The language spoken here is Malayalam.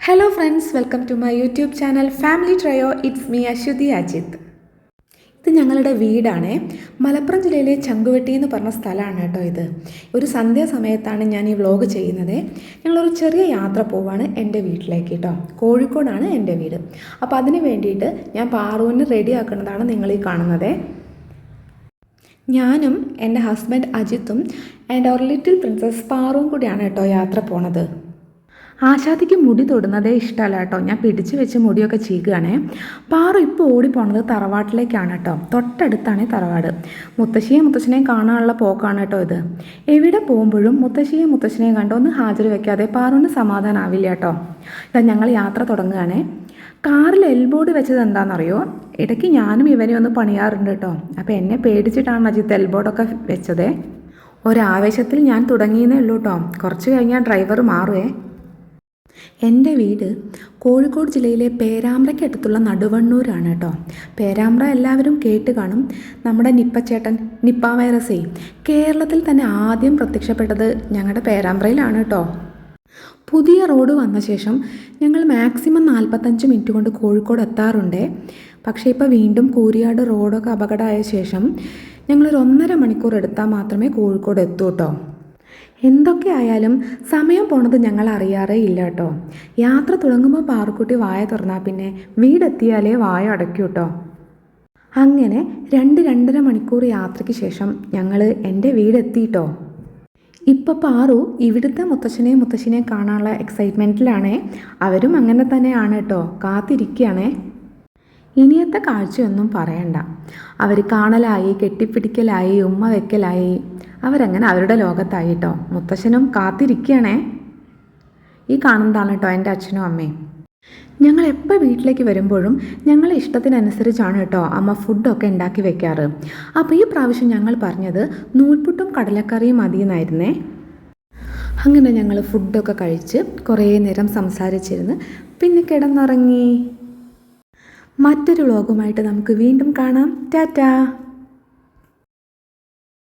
Hello friends, welcome to my YouTube channel family trio. It's me Aswathy Ajith. ഇത് ഞങ്ങളുടെ വീടാണ്. മലപ്പുറം ജില്ലയിലെ ചങ്കുവെട്ടി എന്ന് പറഞ്ഞ സ്ഥലമാണ് കേട്ടോ ഇത്. ഒരു സന്ധ്യാസമയത്താണ് ഞാൻ ഈ വ്ലോഗ് ചെയ്യുന്നത്. ഞങ്ങളൊരു ചെറിയ യാത്ര പോവാണ് എൻ്റെ വീട്ടിലേക്ക് കേട്ടോ. കോഴിക്കോടാണ് എൻ്റെ വീട്. അപ്പോൾ അതിന് വേണ്ടിയിട്ട് ഞാൻ പാറുവിന് റെഡി ആക്കുന്നതാണ് നിങ്ങൾ ഈ കാണുന്നത്. ഞാനും എൻ്റെ ഹസ്ബൻഡ് അജിത്തും ആൻഡ് അവർ ലിറ്റിൽ പ്രിൻസസ് പാറുവും കൂടിയാണ് കേട്ടോ യാത്ര പോണത്. ആശാദിക്ക് മുടി തൊടുന്നതേ ഇഷ്ടമല്ല കേട്ടോ. ഞാൻ പിടിച്ചു വെച്ച് മുടിയൊക്കെ ചീകുകയാണേ. പാറു ഇപ്പോൾ ഓടിപ്പോണത് തറവാട്ടിലേക്കാണ് കേട്ടോ. തൊട്ടടുത്താണ് തറവാട്. മുത്തശ്ശിനെയും കാണാനുള്ള പോക്കാണ് കേട്ടോ ഇത്. എവിടെ പോകുമ്പോഴും മുത്തശ്ശിനെയും കണ്ട് ഒന്ന് ഹാജർ വെക്കാതെ പാറുവിന് സമാധാനമാവില്ല കേട്ടോ. ഇതാ ഞങ്ങൾ യാത്ര തുടങ്ങുകയാണേ. കാറിൽ എൽബോർഡ് വെച്ചത് എന്താണെന്നറിയോ? ഇടയ്ക്ക് ഞാനും ഇവനെ ഒന്ന് പണിയാറുണ്ട് കേട്ടോ. അപ്പോൾ എന്നെ പേടിച്ചിട്ടാണ് അജിത്ത് എൽബോർഡൊക്കെ വെച്ചതേ. ഒരാവേശത്തിൽ ഞാൻ തുടങ്ങിയെന്നേ ഉള്ളൂ കേട്ടോ. കുറച്ച് കഴിഞ്ഞാൽ ഡ്രൈവർ മാറുവേ. എൻ്റെ വീട് കോഴിക്കോട് ജില്ലയിലെ പേരാമ്പ്രയ്ക്കടുത്തുള്ള നടുവണ്ണൂരാണ് കേട്ടോ. പേരാമ്പ്ര എല്ലാവരും കേട്ട് കാണും. നമ്മുടെ നിപ്പച്ചേട്ടൻ നിപ്പ വൈറസേ കേരളത്തിൽ തന്നെ ആദ്യം പ്രത്യക്ഷപ്പെട്ടത് ഞങ്ങളുടെ പേരാമ്പ്രയിലാണ് കേട്ടോ. പുതിയ റോഡ് വന്ന ശേഷം ഞങ്ങൾ മാക്സിമം 45 മിനിറ്റ് കൊണ്ട് കോഴിക്കോട് എത്താറുണ്ട്. പക്ഷേ ഇപ്പോൾ വീണ്ടും കൂരിയാട് റോഡൊക്കെ അപകടമായ ശേഷം ഞങ്ങളൊരു 1.5 മണിക്കൂർ എടുത്താൽ മാത്രമേ കോഴിക്കോട് എത്തൂ കേട്ടോ. എന്തൊക്കെ ആയാലും സമയം പോണത് ഞങ്ങൾ അറിയാറേ ഇല്ല കേട്ടോ. യാത്ര തുടങ്ങുമ്പോൾ പാറുക്കുട്ടി വായ തുറന്നാൽ പിന്നെ വീടെത്തിയാലേ വായ അടയ്ക്കൂ കേട്ടോ. അങ്ങനെ 2-2.5 മണിക്കൂർ യാത്രയ്ക്ക് ശേഷം ഞങ്ങൾ എൻ്റെ വീടെത്തിയിട്ടോ. ഇപ്പോൾ പാറു ഇവിടുത്തെ മുത്തശ്ശിനെയും കാണാനുള്ള എക്സൈറ്റ്മെൻറ്റിലാണേ. അവരും അങ്ങനെ തന്നെയാണ് കേട്ടോ, കാത്തിരിക്കുകയാണേ. ഇനിയത്തെ കാഴ്ചയൊന്നും പറയണ്ട. അവർ കാണലായി, കെട്ടിപ്പിടിക്കലായി, ഉമ്മ വെക്കലായി. അവരങ്ങനെ അവരുടെ ലോകത്തായി കേട്ടോ. മുത്തശ്ശനും കാത്തിരിക്കുകയാണേ. ഈ കാണുന്നതാണ് കേട്ടോ എൻ്റെ അച്ഛനും അമ്മയും. ഞങ്ങൾ എപ്പോൾ വീട്ടിലേക്ക് വരുമ്പോഴും ഞങ്ങളെ ഇഷ്ടത്തിനനുസരിച്ചാണ് കേട്ടോ അമ്മ ഫുഡൊക്കെ ഉണ്ടാക്കി വെക്കാറ്. അപ്പോൾ ഈ പ്രാവശ്യം ഞങ്ങൾ പറഞ്ഞത് നൂൽപുട്ടും കടലക്കറിയും മതിയെന്നായിരുന്നേ. അങ്ങനെ ഞങ്ങൾ ഫുഡൊക്കെ കഴിച്ച് കുറേ നേരം സംസാരിച്ചിരുന്ന് പിന്നെ കിടന്നുറങ്ങി. മറ്റൊരു വ്ലോഗുമായിട്ട് നമുക്ക് വീണ്ടും കാണാം. ടാറ്റാ.